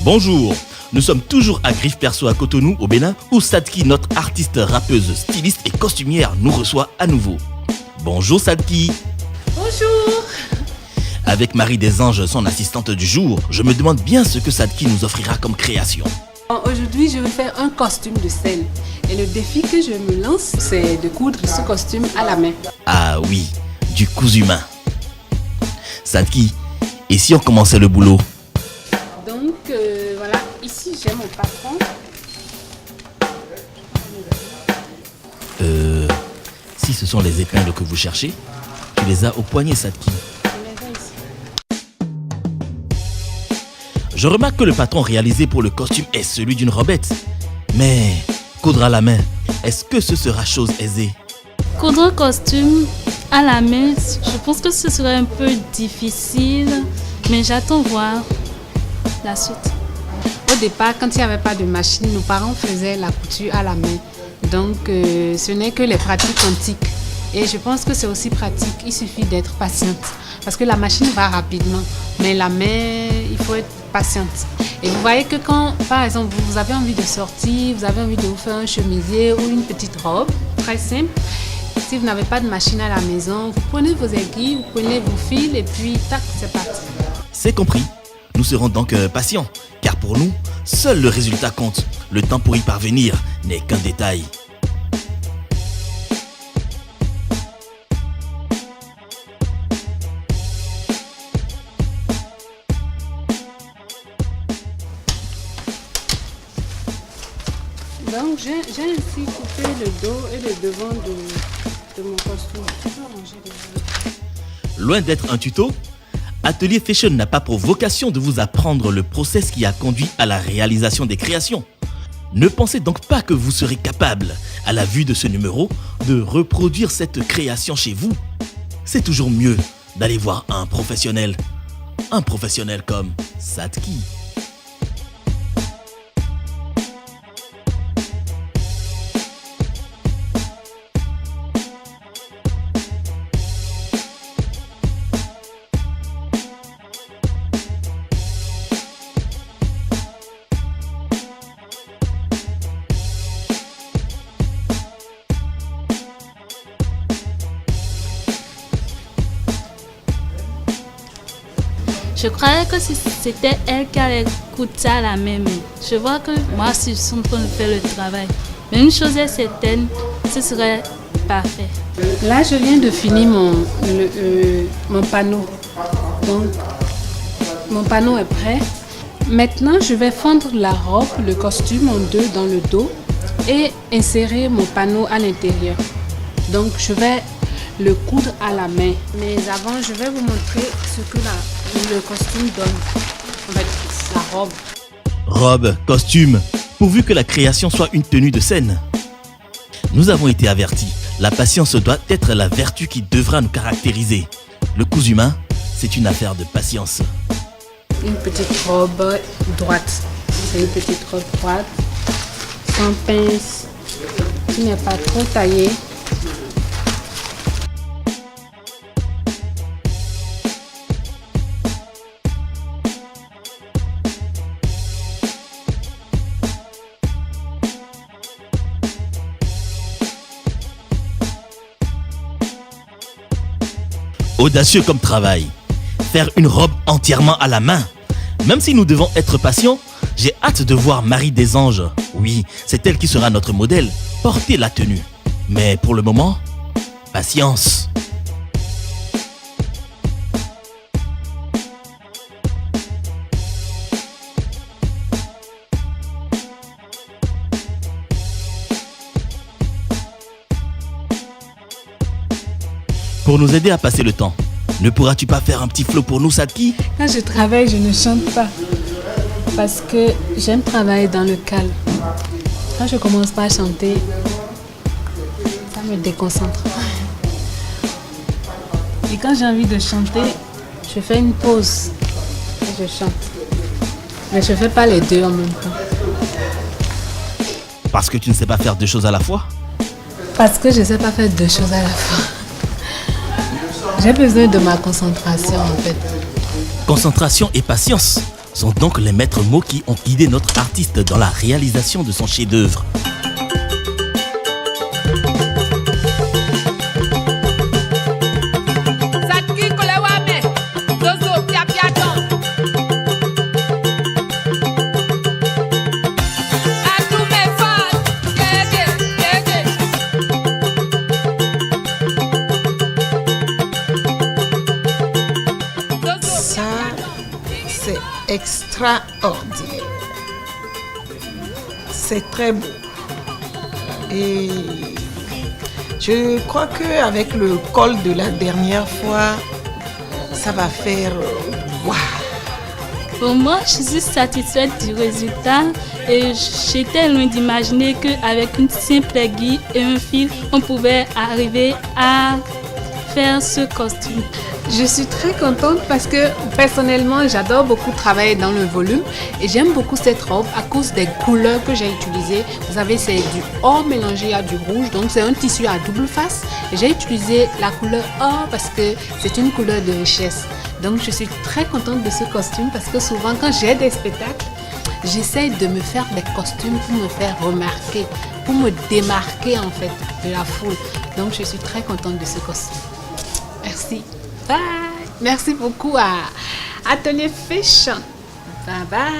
Bonjour, nous sommes toujours à Griffe Perso à Cotonou, au Bénin, où Sadki, notre artiste rappeuse, styliste et costumière, nous reçoit à nouveau. Bonjour Sadki. Bonjour. Avec Marie des Anges, son assistante du jour, je me demande bien ce que Sadki nous offrira comme création. Aujourd'hui, je vais faire un costume de scène. Et le défi que je me lance, c'est de coudre ce costume à la main. Ah oui, du cousu main. Sadki, et si on commençait le boulot? Donc voilà, ici j'ai mon patron. Si ce sont les épingles que vous cherchez, tu les as au poignet, Sadki. Je remarque que le patron réalisé pour le costume est celui d'une robette. Mais coudre à la main, est-ce que ce sera chose aisée? Coudre un costume à la main, je pense que ce serait un peu difficile, mais j'attends voir la suite. Au départ, quand il n'y avait pas de machine, nos parents faisaient la couture à la main. Donc ce n'est que les pratiques antiques. Et je pense que c'est aussi pratique, il suffit d'être patiente. Parce que la machine va rapidement, mais la main, il faut être patiente. Et vous voyez que quand, par exemple, vous avez envie de sortir, vous avez envie de vous faire un chemisier ou une petite robe, très simple. Si vous n'avez pas de machine à la maison, vous prenez vos aiguilles, vous prenez vos fils et puis tac, c'est parti. C'est compris. Nous serons donc patients, car pour nous, seul le résultat compte. Le temps pour y parvenir n'est qu'un détail. Donc j'ai ainsi coupé le dos et le devant de mon costume. Je peux ranger les Loin d'être un tuto, Atelier Fashion n'a pas pour vocation de vous apprendre le process qui a conduit à la réalisation des créations. Ne pensez donc pas que vous serez capable, à la vue de ce numéro, de reproduire cette création chez vous. C'est toujours mieux d'aller voir un professionnel comme Sadki. Je croyais que c'était elle qui allait coudre ça à la main, mais je vois que moi, je suis en train de faire le travail. Mais une chose est certaine, ce serait parfait. Là, je viens de finir mon panneau. Donc, mon panneau est prêt. Maintenant, je vais fendre la robe, le costume en deux dans le dos et insérer mon panneau à l'intérieur. Donc, je vais le coudre à la main. Mais avant, je vais vous montrer ce que le costume donne. En fait, la robe. Robe, costume, pourvu que la création soit une tenue de scène. Nous avons été avertis, la patience doit être la vertu qui devra nous caractériser. Le cousu main, c'est une affaire de patience. Une petite robe droite. C'est une petite robe droite, sans pince, qui n'est pas trop taillée. Audacieux comme travail. Faire une robe entièrement à la main. Même si nous devons être patients, j'ai hâte de voir Marie des Anges. Oui, c'est elle qui sera notre modèle. Porter la tenue. Mais pour le moment, patience. Pour nous aider à passer le temps, ne pourras-tu pas faire un petit flow pour nous, Sadki? Quand je travaille, je ne chante pas. Parce que j'aime travailler dans le calme. Quand je commence pas à chanter, ça me déconcentre. Et quand j'ai envie de chanter, je fais une pause et je chante. Mais je ne fais pas les deux en même temps. Parce que tu ne sais pas faire deux choses à la fois? Parce que je ne sais pas faire deux choses à la fois. J'ai besoin de ma concentration en fait. Concentration et patience, sont donc les maîtres mots qui ont guidé notre artiste dans la réalisation de son chef-d'œuvre. Extraordinaire. C'est très beau. Et je crois qu'avec le col de la dernière fois, ça va faire waouh. Pour moi, je suis satisfaite du résultat et j'étais loin d'imaginer qu'avec une simple aiguille et un fil, on pouvait arriver à faire ce costume. Je suis très contente parce que personnellement, j'adore beaucoup travailler dans le volume et j'aime beaucoup cette robe à cause des couleurs que j'ai utilisées. Vous savez, c'est du or mélangé à du rouge, donc c'est un tissu à double face. Et j'ai utilisé la couleur or parce que c'est une couleur de richesse. Donc je suis très contente de ce costume parce que souvent quand j'ai des spectacles, j'essaie de me faire des costumes pour me faire remarquer, pour me démarquer en fait de la foule. Donc je suis très contente de ce costume. Merci. Bye. Merci beaucoup à Atelier Fashion. Bye bye.